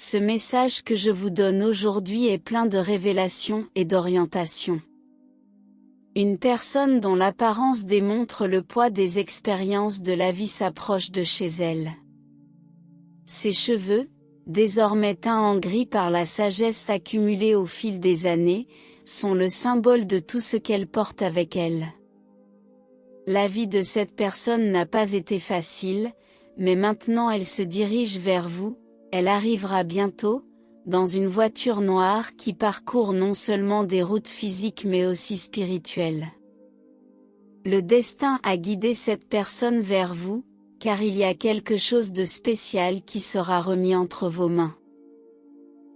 Ce message que je vous donne aujourd'hui est plein de révélations et d'orientation. Une personne dont l'apparence démontre le poids des expériences de la vie s'approche de chez elle. Ses cheveux, désormais teints en gris par la sagesse accumulée au fil des années, sont le symbole de tout ce qu'elle porte avec elle. La vie de cette personne n'a pas été facile, mais maintenant elle se dirige vers vous, elle arrivera bientôt, dans une voiture noire qui parcourt non seulement des routes physiques mais aussi spirituelles. Le destin a guidé cette personne vers vous, car il y a quelque chose de spécial qui sera remis entre vos mains.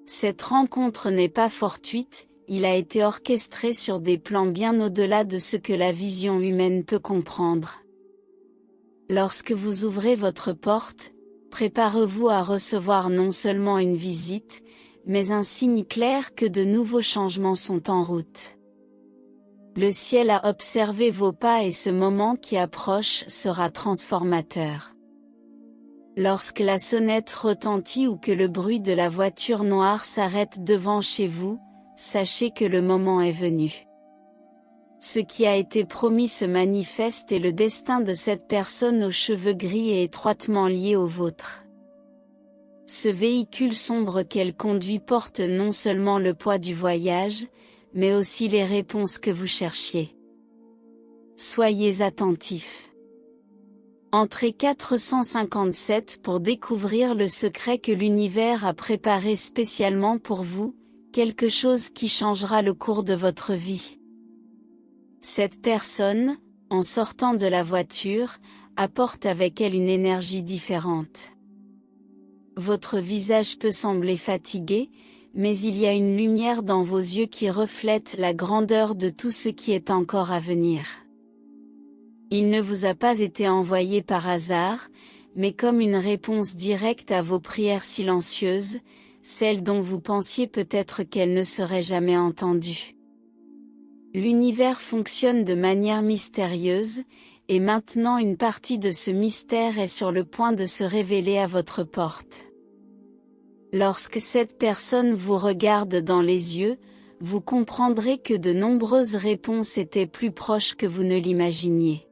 Cette rencontre n'est pas fortuite, il a été orchestré sur des plans bien au-delà de ce que la vision humaine peut comprendre. Lorsque vous ouvrez votre porte, préparez-vous à recevoir non seulement une visite, mais un signe clair que de nouveaux changements sont en route. Le ciel a observé vos pas et ce moment qui approche sera transformateur. Lorsque la sonnette retentit ou que le bruit de la voiture noire s'arrête devant chez vous, sachez que le moment est venu. Ce qui a été promis se manifeste et le destin de cette personne aux cheveux gris est étroitement lié au vôtre. Ce véhicule sombre qu'elle conduit porte non seulement le poids du voyage, mais aussi les réponses que vous cherchiez. Soyez attentifs. Entrez 457 pour découvrir le secret que l'univers a préparé spécialement pour vous, quelque chose qui changera le cours de votre vie. Cette personne, en sortant de la voiture, apporte avec elle une énergie différente. Votre visage peut sembler fatigué, mais il y a une lumière dans vos yeux qui reflète la grandeur de tout ce qui est encore à venir. Il ne vous a pas été envoyé par hasard, mais comme une réponse directe à vos prières silencieuses, celles dont vous pensiez peut-être qu'elles ne seraient jamais entendues. L'univers fonctionne de manière mystérieuse, et maintenant une partie de ce mystère est sur le point de se révéler à votre porte. Lorsque cette personne vous regarde dans les yeux, vous comprendrez que de nombreuses réponses étaient plus proches que vous ne l'imaginiez.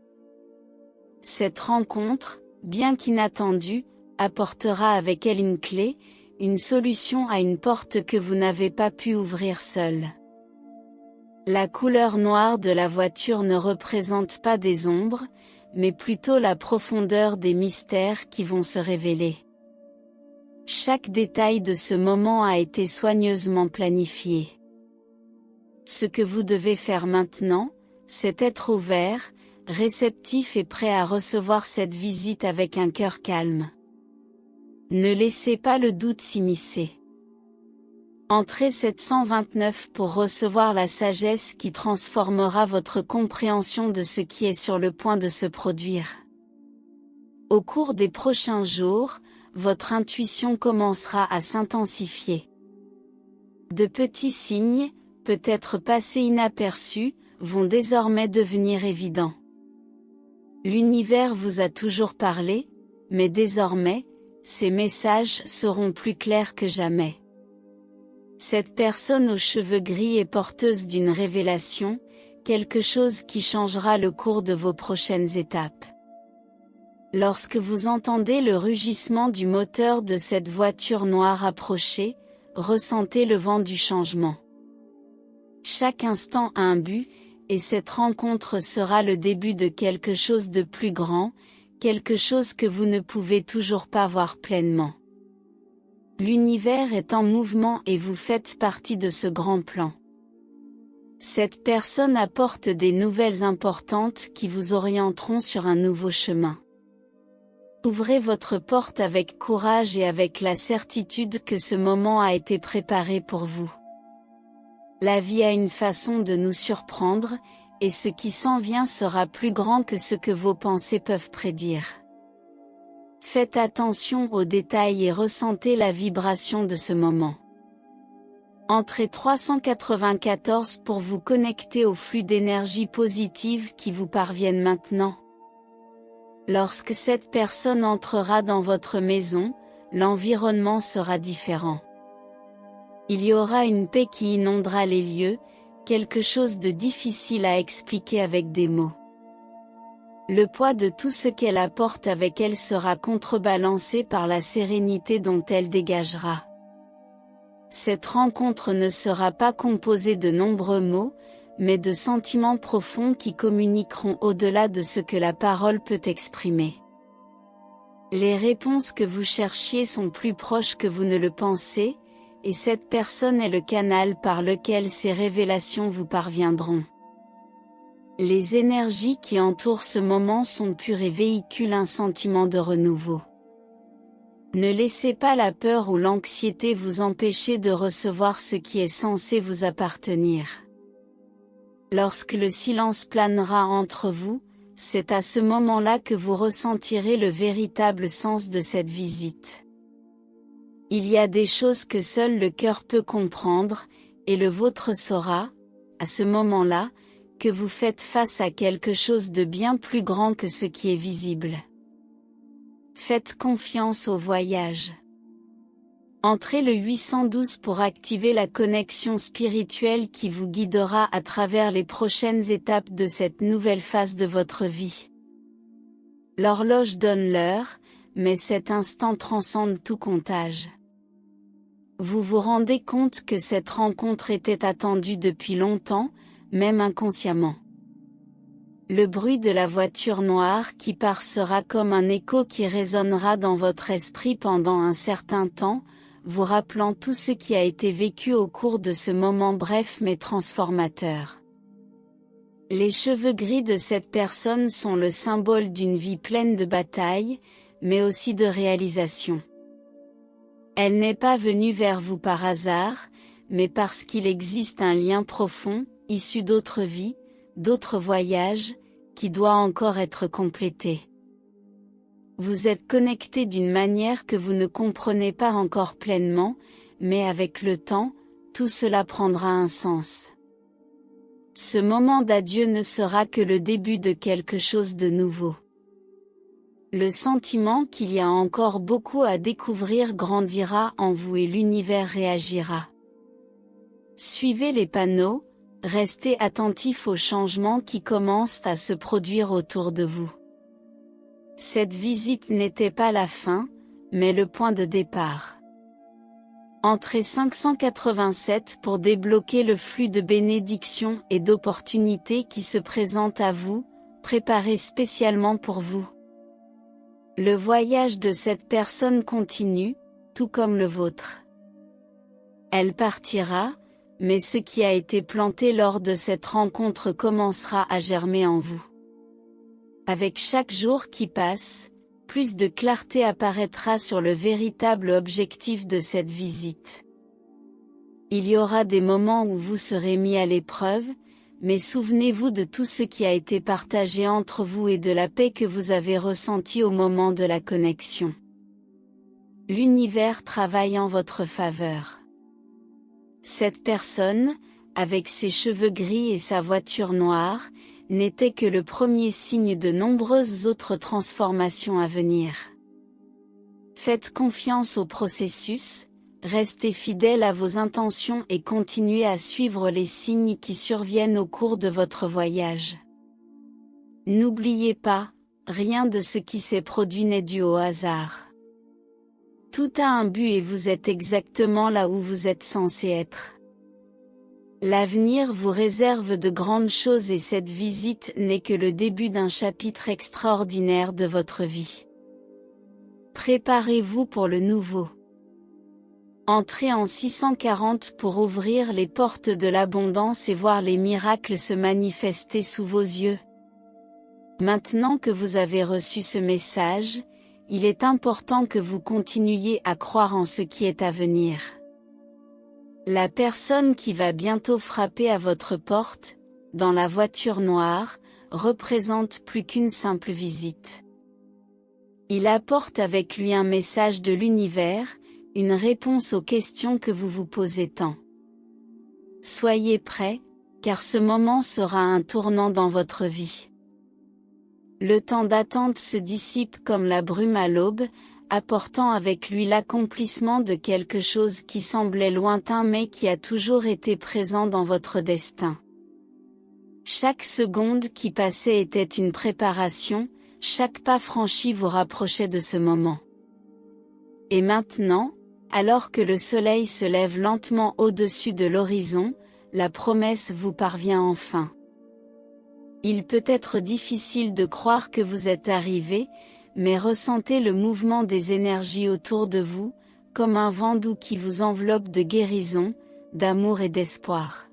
Cette rencontre, bien qu'inattendue, apportera avec elle une clé, une solution à une porte que vous n'avez pas pu ouvrir seul. La couleur noire de la voiture ne représente pas des ombres, mais plutôt la profondeur des mystères qui vont se révéler. Chaque détail de ce moment a été soigneusement planifié. Ce que vous devez faire maintenant, c'est être ouvert, réceptif et prêt à recevoir cette visite avec un cœur calme. Ne laissez pas le doute s'immiscer. Entrez 729 pour recevoir la sagesse qui transformera votre compréhension de ce qui est sur le point de se produire. Au cours des prochains jours, votre intuition commencera à s'intensifier. De petits signes, peut-être passés inaperçus, vont désormais devenir évidents. L'univers vous a toujours parlé, mais désormais, ces messages seront plus clairs que jamais. Cette personne aux cheveux gris est porteuse d'une révélation, quelque chose qui changera le cours de vos prochaines étapes. Lorsque vous entendez le rugissement du moteur de cette voiture noire approcher, ressentez le vent du changement. Chaque instant a un but, et cette rencontre sera le début de quelque chose de plus grand, quelque chose que vous ne pouvez toujours pas voir pleinement. L'univers est en mouvement et vous faites partie de ce grand plan. Cette personne apporte des nouvelles importantes qui vous orienteront sur un nouveau chemin. Ouvrez votre porte avec courage et avec la certitude que ce moment a été préparé pour vous. La vie a une façon de nous surprendre, et ce qui s'en vient sera plus grand que ce que vos pensées peuvent prédire. Faites attention aux détails et ressentez la vibration de ce moment. Entrez 394 pour vous connecter au flux d'énergie positive qui vous parviennent maintenant. Lorsque cette personne entrera dans votre maison, l'environnement sera différent. Il y aura une paix qui inondera les lieux, quelque chose de difficile à expliquer avec des mots. Le poids de tout ce qu'elle apporte avec elle sera contrebalancé par la sérénité dont elle dégagera. Cette rencontre ne sera pas composée de nombreux mots, mais de sentiments profonds qui communiqueront au-delà de ce que la parole peut exprimer. Les réponses que vous cherchiez sont plus proches que vous ne le pensez, et cette personne est le canal par lequel ces révélations vous parviendront. Les énergies qui entourent ce moment sont pures et véhiculent un sentiment de renouveau. Ne laissez pas la peur ou l'anxiété vous empêcher de recevoir ce qui est censé vous appartenir. Lorsque le silence planera entre vous, c'est à ce moment-là que vous ressentirez le véritable sens de cette visite. Il y a des choses que seul le cœur peut comprendre, et le vôtre saura, à ce moment-là, que vous faites face à quelque chose de bien plus grand que ce qui est visible. Faites confiance au voyage. Entrez le 812 pour activer la connexion spirituelle qui vous guidera à travers les prochaines étapes de cette nouvelle phase de votre vie. L'horloge donne l'heure, mais cet instant transcende tout comptage. Vous vous rendez compte que cette rencontre était attendue depuis longtemps, même inconsciemment. Le bruit de la voiture noire qui part sera comme un écho qui résonnera dans votre esprit pendant un certain temps, vous rappelant tout ce qui a été vécu au cours de ce moment bref mais transformateur. Les cheveux gris de cette personne sont le symbole d'une vie pleine de batailles, mais aussi de réalisations. Elle n'est pas venue vers vous par hasard, mais parce qu'il existe un lien profond, issu d'autres vies, d'autres voyages, qui doit encore être complété. Vous êtes connecté d'une manière que vous ne comprenez pas encore pleinement, mais avec le temps, tout cela prendra un sens. Ce moment d'adieu ne sera que le début de quelque chose de nouveau. Le sentiment qu'il y a encore beaucoup à découvrir grandira en vous et l'univers réagira. Suivez les panneaux, restez attentif aux changements qui commencent à se produire autour de vous. Cette visite n'était pas la fin, mais le point de départ. Entrez 587 pour débloquer le flux de bénédictions et d'opportunités qui se présentent à vous, préparés spécialement pour vous. Le voyage de cette personne continue, tout comme le vôtre. Elle partira, mais ce qui a été planté lors de cette rencontre commencera à germer en vous. Avec chaque jour qui passe, plus de clarté apparaîtra sur le véritable objectif de cette visite. Il y aura des moments où vous serez mis à l'épreuve, mais souvenez-vous de tout ce qui a été partagé entre vous et de la paix que vous avez ressentie au moment de la connexion. L'univers travaille en votre faveur. Cette personne, avec ses cheveux gris et sa voiture noire, n'était que le premier signe de nombreuses autres transformations à venir. Faites confiance au processus, restez fidèle à vos intentions et continuez à suivre les signes qui surviennent au cours de votre voyage. N'oubliez pas, rien de ce qui s'est produit n'est dû au hasard. Tout a un but et vous êtes exactement là où vous êtes censé être. L'avenir vous réserve de grandes choses et cette visite n'est que le début d'un chapitre extraordinaire de votre vie. Préparez-vous pour le nouveau. Entrez en 640 pour ouvrir les portes de l'abondance et voir les miracles se manifester sous vos yeux. Maintenant que vous avez reçu ce message, il est important que vous continuiez à croire en ce qui est à venir. La personne qui va bientôt frapper à votre porte, dans la voiture noire, représente plus qu'une simple visite. Il apporte avec lui un message de l'univers, une réponse aux questions que vous vous posez tant. Soyez prêts, car ce moment sera un tournant dans votre vie. Le temps d'attente se dissipe comme la brume à l'aube, apportant avec lui l'accomplissement de quelque chose qui semblait lointain mais qui a toujours été présent dans votre destin. Chaque seconde qui passait était une préparation, chaque pas franchi vous rapprochait de ce moment. Et maintenant, alors que le soleil se lève lentement au-dessus de l'horizon, la promesse vous parvient enfin. Il peut être difficile de croire que vous êtes arrivé, mais ressentez le mouvement des énergies autour de vous, comme un vent doux qui vous enveloppe de guérison, d'amour et d'espoir.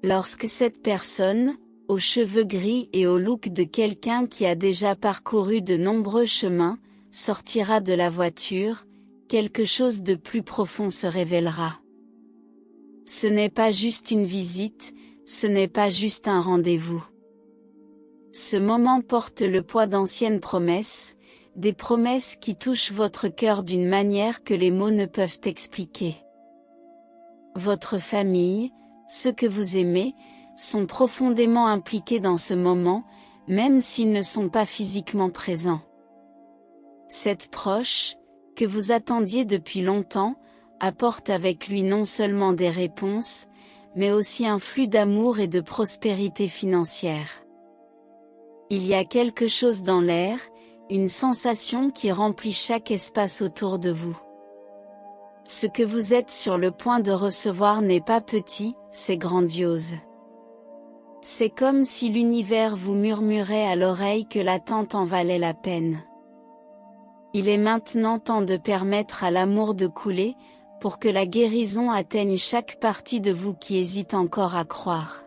Lorsque cette personne, aux cheveux gris et au look de quelqu'un qui a déjà parcouru de nombreux chemins, sortira de la voiture, quelque chose de plus profond se révélera. Ce n'est pas juste une visite, ce n'est pas juste un rendez-vous. Ce moment porte le poids d'anciennes promesses, des promesses qui touchent votre cœur d'une manière que les mots ne peuvent expliquer. Votre famille, ceux que vous aimez, sont profondément impliqués dans ce moment, même s'ils ne sont pas physiquement présents. Cette proche, que vous attendiez depuis longtemps, apporte avec lui non seulement des réponses, mais aussi un flux d'amour et de prospérité financière. Il y a quelque chose dans l'air, une sensation qui remplit chaque espace autour de vous. Ce que vous êtes sur le point de recevoir n'est pas petit, c'est grandiose. C'est comme si l'univers vous murmurait à l'oreille que l'attente en valait la peine. Il est maintenant temps de permettre à l'amour de couler, pour que la guérison atteigne chaque partie de vous qui hésite encore à croire.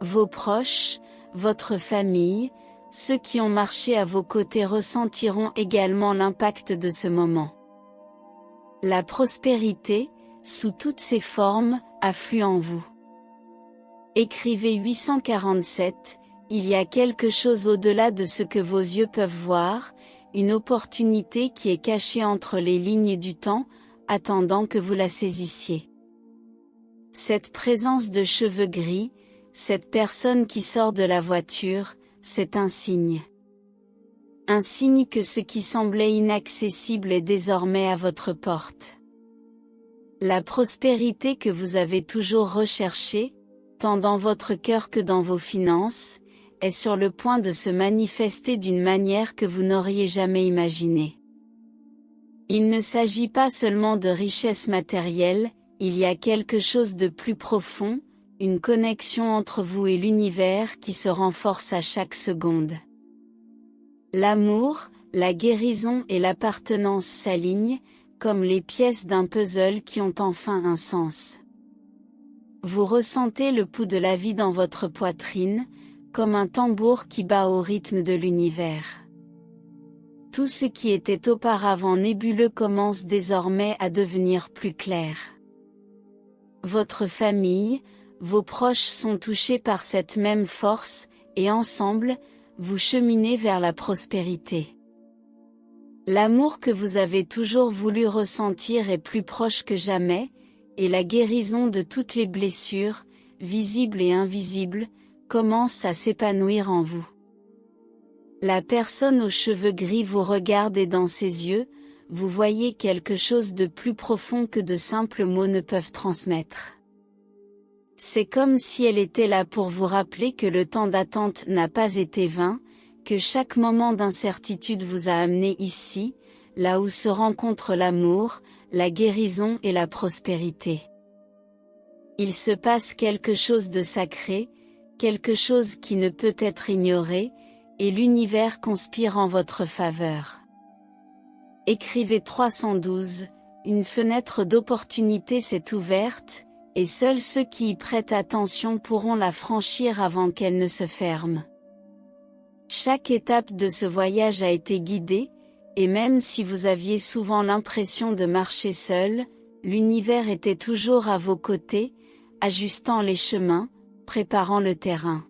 Vos proches, votre famille, ceux qui ont marché à vos côtés ressentiront également l'impact de ce moment. La prospérité, sous toutes ses formes, afflue en vous. Écrivez 847, il y a quelque chose au-delà de ce que vos yeux peuvent voir, une opportunité qui est cachée entre les lignes du temps, attendant que vous la saisissiez. Cette présence de cheveux gris, cette personne qui sort de la voiture, c'est un signe. Un signe que ce qui semblait inaccessible est désormais à votre porte. La prospérité que vous avez toujours recherchée, tant dans votre cœur que dans vos finances, est sur le point de se manifester d'une manière que vous n'auriez jamais imaginée. Il ne s'agit pas seulement de richesse matérielle, il y a quelque chose de plus profond, une connexion entre vous et l'univers qui se renforce à chaque seconde. L'amour, la guérison et l'appartenance s'alignent, comme les pièces d'un puzzle qui ont enfin un sens. Vous ressentez le pouls de la vie dans votre poitrine, comme un tambour qui bat au rythme de l'univers. Tout ce qui était auparavant nébuleux commence désormais à devenir plus clair. Votre famille, vos proches sont touchés par cette même force, et ensemble, vous cheminez vers la prospérité. L'amour que vous avez toujours voulu ressentir est plus proche que jamais, et la guérison de toutes les blessures, visibles et invisibles, commence à s'épanouir en vous. La personne aux cheveux gris vous regarde et dans ses yeux, vous voyez quelque chose de plus profond que de simples mots ne peuvent transmettre. C'est comme si elle était là pour vous rappeler que le temps d'attente n'a pas été vain, que chaque moment d'incertitude vous a amené ici, là où se rencontrent l'amour, la guérison et la prospérité. Il se passe quelque chose de sacré, quelque chose qui ne peut être ignoré, et l'univers conspire en votre faveur. Écrivez 312, une fenêtre d'opportunité s'est ouverte, et seuls ceux qui y prêtent attention pourront la franchir avant qu'elle ne se ferme. Chaque étape de ce voyage a été guidée, et même si vous aviez souvent l'impression de marcher seul, l'univers était toujours à vos côtés, ajustant les chemins, préparant le terrain.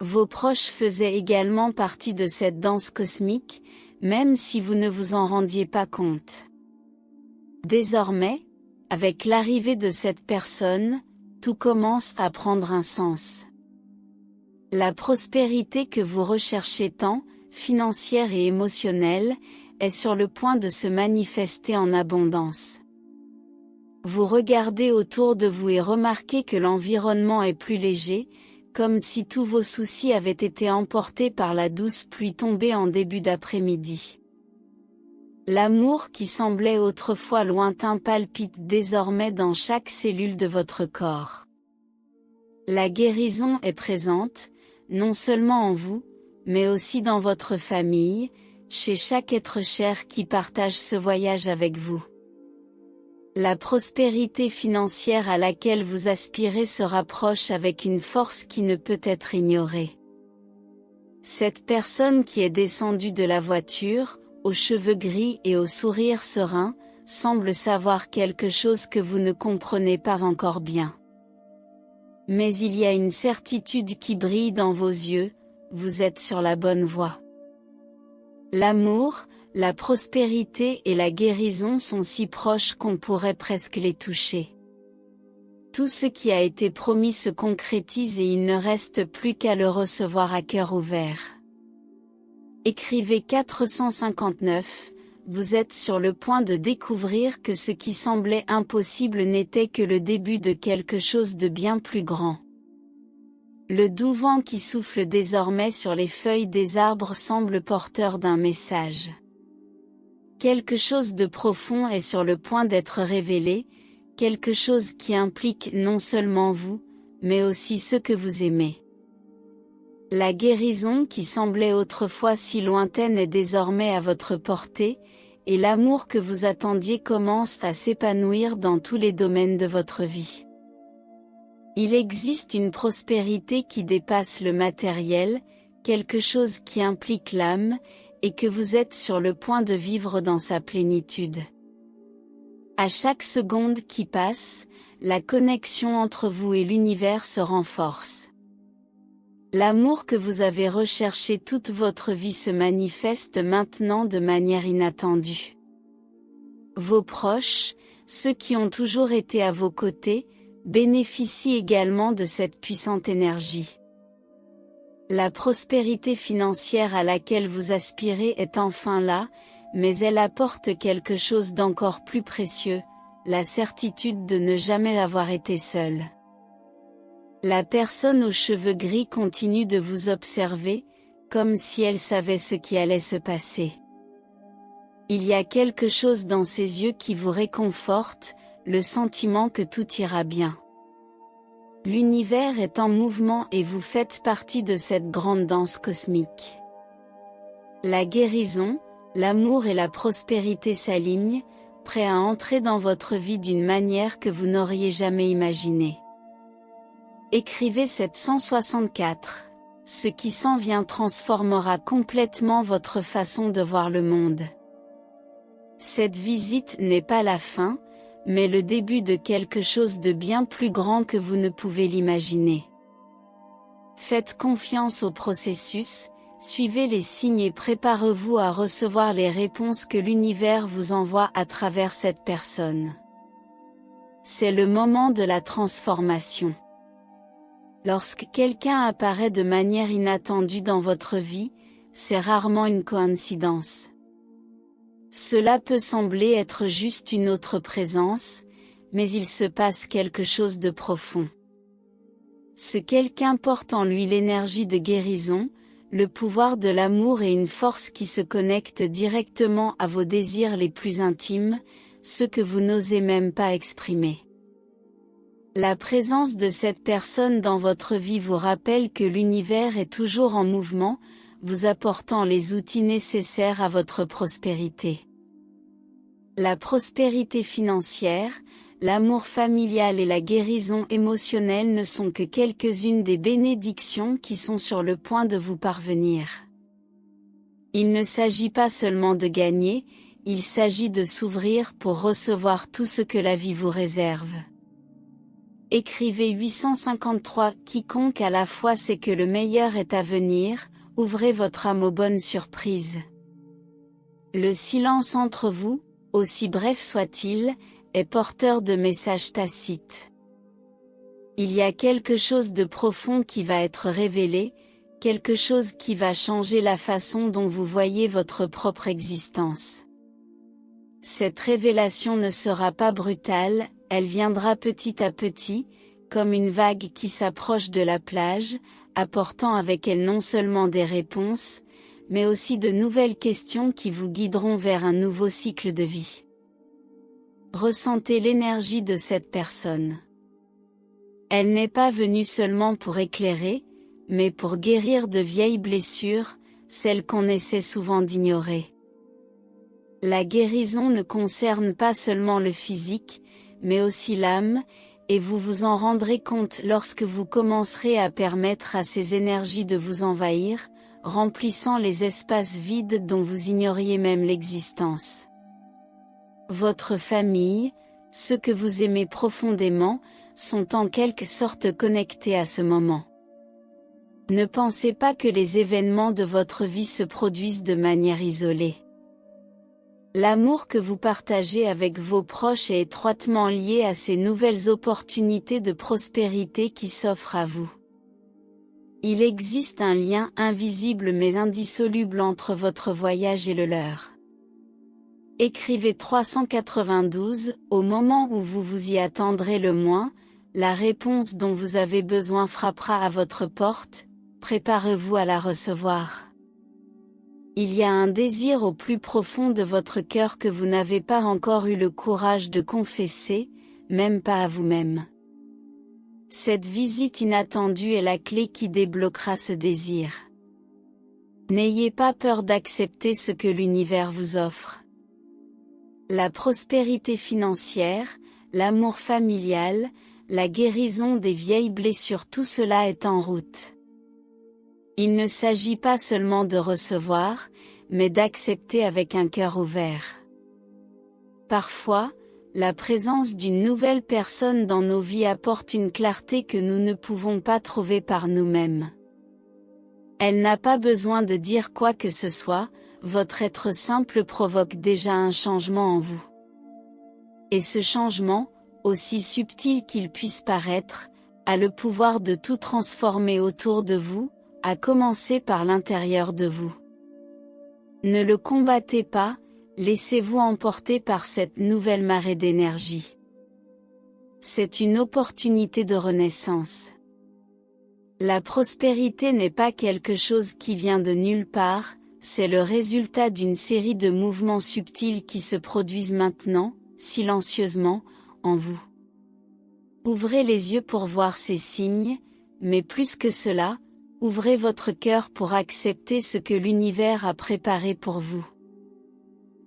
Vos proches faisaient également partie de cette danse cosmique, même si vous ne vous en rendiez pas compte. Désormais, avec l'arrivée de cette personne, tout commence à prendre un sens. La prospérité que vous recherchez tant, financière et émotionnelle, est sur le point de se manifester en abondance. Vous regardez autour de vous et remarquez que l'environnement est plus léger, comme si tous vos soucis avaient été emportés par la douce pluie tombée en début d'après-midi. L'amour qui semblait autrefois lointain palpite désormais dans chaque cellule de votre corps. La guérison est présente, non seulement en vous, mais aussi dans votre famille, chez chaque être cher qui partage ce voyage avec vous. La prospérité financière à laquelle vous aspirez se rapproche avec une force qui ne peut être ignorée. Cette personne qui est descendue de la voiture, aux cheveux gris et au sourire serein, semble savoir quelque chose que vous ne comprenez pas encore bien. Mais il y a une certitude qui brille dans vos yeux, vous êtes sur la bonne voie. L'amour, la prospérité et la guérison sont si proches qu'on pourrait presque les toucher. Tout ce qui a été promis se concrétise et il ne reste plus qu'à le recevoir à cœur ouvert. Écrivez 459, vous êtes sur le point de découvrir que ce qui semblait impossible n'était que le début de quelque chose de bien plus grand. Le doux vent qui souffle désormais sur les feuilles des arbres semble porteur d'un message. Quelque chose de profond est sur le point d'être révélé, quelque chose qui implique non seulement vous, mais aussi ceux que vous aimez. La guérison qui semblait autrefois si lointaine est désormais à votre portée, et l'amour que vous attendiez commence à s'épanouir dans tous les domaines de votre vie. Il existe une prospérité qui dépasse le matériel, quelque chose qui implique l'âme, et que vous êtes sur le point de vivre dans sa plénitude. À chaque seconde qui passe, la connexion entre vous et l'univers se renforce. L'amour que vous avez recherché toute votre vie se manifeste maintenant de manière inattendue. Vos proches, ceux qui ont toujours été à vos côtés, bénéficient également de cette puissante énergie. La prospérité financière à laquelle vous aspirez est enfin là, mais elle apporte quelque chose d'encore plus précieux, la certitude de ne jamais avoir été seul. La personne aux cheveux gris continue de vous observer, comme si elle savait ce qui allait se passer. Il y a quelque chose dans ses yeux qui vous réconforte, le sentiment que tout ira bien. L'univers est en mouvement et vous faites partie de cette grande danse cosmique. La guérison, l'amour et la prospérité s'alignent, prêts à entrer dans votre vie d'une manière que vous n'auriez jamais imaginée. Écrivez 764. Ce qui s'en vient transformera complètement votre façon de voir le monde. Cette visite n'est pas la fin, mais le début de quelque chose de bien plus grand que vous ne pouvez l'imaginer. Faites confiance au processus, suivez les signes et préparez-vous à recevoir les réponses que l'univers vous envoie à travers cette personne. C'est le moment de la transformation. Lorsque quelqu'un apparaît de manière inattendue dans votre vie, c'est rarement une coïncidence. Cela peut sembler être juste une autre présence, mais il se passe quelque chose de profond. Ce quelqu'un porte en lui l'énergie de guérison, le pouvoir de l'amour et une force qui se connecte directement à vos désirs les plus intimes, ceux que vous n'osez même pas exprimer. La présence de cette personne dans votre vie vous rappelle que l'univers est toujours en mouvement, vous apportant les outils nécessaires à votre prospérité. La prospérité financière, l'amour familial et la guérison émotionnelle ne sont que quelques-unes des bénédictions qui sont sur le point de vous parvenir. Il ne s'agit pas seulement de gagner, il s'agit de s'ouvrir pour recevoir tout ce que la vie vous réserve. Écrivez 853. Quiconque à la fois sait que le meilleur est à venir, ouvrez votre âme aux bonnes surprises. Le silence entre vous, aussi bref soit-il, est porteur de messages tacites. Il y a quelque chose de profond qui va être révélé, quelque chose qui va changer la façon dont vous voyez votre propre existence. Cette révélation ne sera pas brutale, elle viendra petit à petit, comme une vague qui s'approche de la plage, apportant avec elle non seulement des réponses, mais aussi de nouvelles questions qui vous guideront vers un nouveau cycle de vie. Ressentez l'énergie de cette personne. Elle n'est pas venue seulement pour éclairer, mais pour guérir de vieilles blessures, celles qu'on essaie souvent d'ignorer. La guérison ne concerne pas seulement le physique, mais aussi l'âme, et vous vous en rendrez compte lorsque vous commencerez à permettre à ces énergies de vous envahir, remplissant les espaces vides dont vous ignoriez même l'existence. Votre famille, ceux que vous aimez profondément, sont en quelque sorte connectés à ce moment. Ne pensez pas que les événements de votre vie se produisent de manière isolée. L'amour que vous partagez avec vos proches est étroitement lié à ces nouvelles opportunités de prospérité qui s'offrent à vous. Il existe un lien invisible mais indissoluble entre votre voyage et le leur. Écrivez 392, au moment où vous vous y attendrez le moins, la réponse dont vous avez besoin frappera à votre porte, préparez-vous à la recevoir. Il y a un désir au plus profond de votre cœur que vous n'avez pas encore eu le courage de confesser, même pas à vous-même. Cette visite inattendue est la clé qui débloquera ce désir. N'ayez pas peur d'accepter ce que l'univers vous offre. La prospérité financière, l'amour familial, la guérison des vieilles blessures, tout cela est en route. Il ne s'agit pas seulement de recevoir, mais d'accepter avec un cœur ouvert. Parfois, la présence d'une nouvelle personne dans nos vies apporte une clarté que nous ne pouvons pas trouver par nous-mêmes. Elle n'a pas besoin de dire quoi que ce soit, votre être simple provoque déjà un changement en vous. Et ce changement, aussi subtil qu'il puisse paraître, a le pouvoir de tout transformer autour de vous, à commencer par l'intérieur de vous. Ne le combattez pas, laissez-vous emporter par cette nouvelle marée d'énergie. C'est une opportunité de renaissance. La prospérité n'est pas quelque chose qui vient de nulle part, c'est le résultat d'une série de mouvements subtils qui se produisent maintenant, silencieusement, en vous. Ouvrez les yeux pour voir ces signes, mais plus que cela, ouvrez votre cœur pour accepter ce que l'univers a préparé pour vous.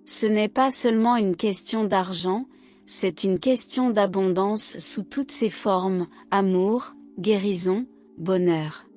Ce n'est pas seulement une question d'argent, c'est une question d'abondance sous toutes ses formes, amour, guérison, bonheur.